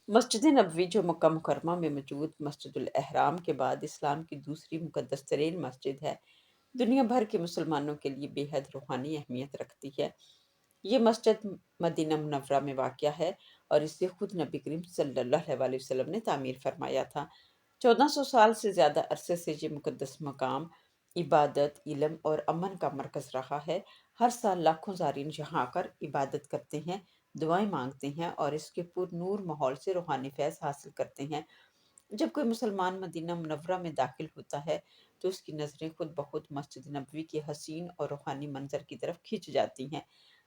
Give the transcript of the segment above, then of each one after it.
مسجد نبوی جو مکہ مکرمہ میں موجود مسجد الاحرام کے بعد اسلام کی دوسری مقدس ترین مسجد ہے، دنیا بھر کے مسلمانوں کے لیے بے حد روحانی اہمیت رکھتی ہے۔ یہ مسجد مدینہ منورہ میں واقع ہے اور اسے خود نبی کریم صلی اللہ علیہ وسلم نے تعمیر فرمایا تھا۔ 1400 سال سے زیادہ عرصے سے یہ مقدس مقام عبادت، علم اور امن کا مرکز رہا ہے۔ ہر سال لاکھوں زائرین یہاں آ کر عبادت کرتے ہیں، دعائیں مانگتے ہیں اور اس کے پر نور ماحول سے روحانی فیض حاصل کرتے ہیں۔ جب کوئی مسلمان مدینہ منورہ میں داخل ہوتا ہے تو اس کی نظریں خود بخود مسجد نبوی کے حسین اور روحانی منظر کی طرف کھنچ جاتی ہیں۔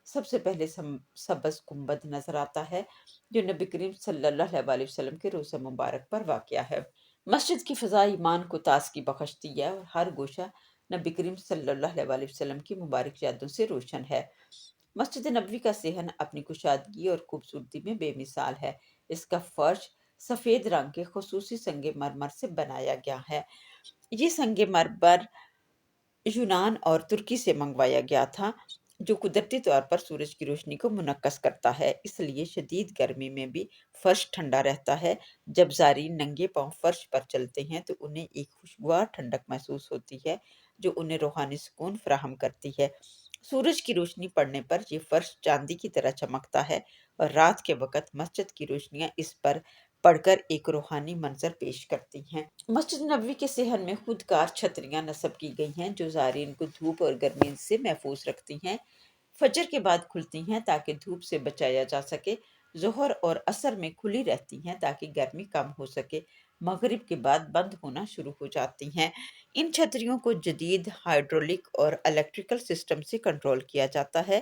سب سے پہلے سبز گنبد نظر آتا ہے جو نبی کریم صلی اللہ علیہ وسلم کے روضہ مبارک پر واقع ہے۔ مسجد کی فضا ایمان کو تازگی بخشتی ہے اور ہر گوشہ نبی کریم صلی اللہ علیہ وسلم کی مبارک یادوں سے روشن ہے۔ مسجد نبوی کا صحن اپنی کشادگی اور خوبصورتی میں بے مثال ہے۔ اس کا فرش سفید رنگ کے خصوصی سنگ مرمر سے بنایا گیا ہے۔ یہ سنگ مرمر یونان اور ترکی سے منگوایا گیا تھا جو قدرتی طور پر سورج کی روشنی کو منعکس کرتا ہے، اس لیے شدید گرمی میں بھی فرش ٹھنڈا رہتا ہے۔ جب زائرین ننگے پاؤں فرش پر چلتے ہیں تو انہیں ایک خوشگوار ٹھنڈک محسوس ہوتی ہے جو انہیں روحانی سکون فراہم کرتی ہے۔ سورج کی روشنی پڑنے پر یہ فرش چاندی کی طرح چمکتا ہے اور رات کے وقت مسجد کی روشنیاں اس پر پڑھ کر ایک روحانی منظر پیش کرتی ہیں۔ مسجد نبوی کے صحن میں خود کار چھتریاں نصب کی گئی ہیں جو زائرین کو دھوپ اور گرمی سے محفوظ رکھتی ہیں۔ فجر کے بعد کھلتی ہیں تاکہ دھوپ سے بچایا جا سکے، ظہر اور عصر میں کھلی رہتی ہیں تاکہ گرمی کم ہو سکے، مغرب کے بعد بند ہونا شروع ہو جاتی ہیں۔ ان چھتریوں کو جدید ہائیڈرولک اور الیکٹریکل سسٹم سے کنٹرول کیا جاتا ہے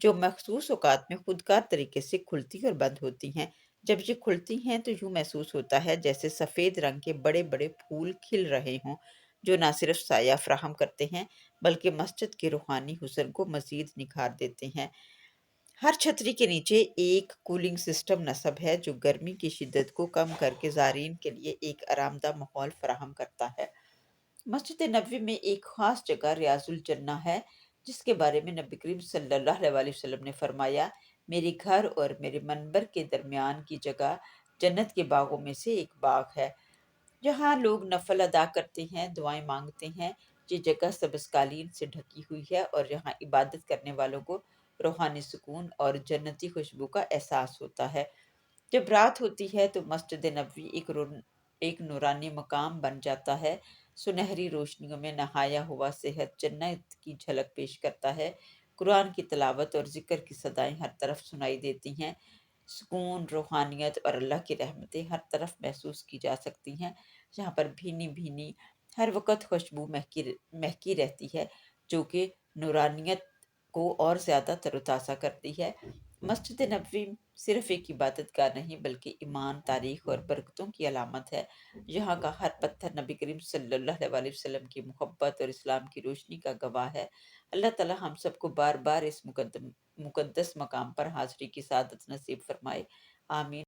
جو مخصوص اوقات میں خودکار طریقے سے کھلتی اور بند ہوتی ہیں۔ جب یہ کھلتی ہیں تو یوں محسوس ہوتا ہے جیسے سفید رنگ کے بڑے بڑے پھول کھل رہے ہوں جو نہ صرف سایہ فراہم کرتے ہیں بلکہ مسجد کے روحانی حسن کو مزید نکھار دیتے ہیں۔ ہر چھتری کے نیچے ایک کولنگ سسٹم نصب ہے جو گرمی کی شدت کو کم کر کے زائرین کے لیے ایک آرام دہ ماحول فراہم کرتا ہے۔ مسجد نبوی میں ایک خاص جگہ ریاض الجنہ ہے جس کے بارے میں نبی کریم صلی اللہ علیہ وسلم نے فرمایا، میرے گھر اور میرے منبر کے درمیان کی جگہ جنت کے باغوں میں سے ایک باغ ہے جہاں لوگ نفل ادا کرتے ہیں، دعائیں مانگتے ہیں۔ یہ جگہ سبز قالین سے ڈھکی ہوئی ہے اور یہاں عبادت کرنے والوں کو روحانی سکون اور جنتی خوشبو کا احساس ہوتا ہے۔ جب رات ہوتی ہے تو مسجد نبوی ایک نورانی مقام بن جاتا ہے، سنہری روشنیوں میں نہایا ہوا صحت جنت کی جھلک پیش کرتا ہے۔ قرآن کی تلاوت اور ذکر کی صدائیں ہر طرف سنائی دیتی ہیں، سکون، روحانیت اور اللہ کی رحمتیں ہر طرف محسوس کی جا سکتی ہیں۔ یہاں پر بھینی بھینی ہر وقت خوشبو مہکی رہتی ہے جو کہ نورانیت کو اور زیادہ تر و تازہ کرتی ہے۔ مسجد نبوی صرف ایک عبادت گاہ نہیں بلکہ ایمان، تاریخ اور برکتوں کی علامت ہے۔ یہاں کا ہر پتھر نبی کریم صلی اللہ علیہ وسلم کی محبت اور اسلام کی روشنی کا گواہ ہے۔ اللہ تعالی ہم سب کو بار بار اس مقدس مقام پر حاضری کی سعادت نصیب فرمائے، آمین۔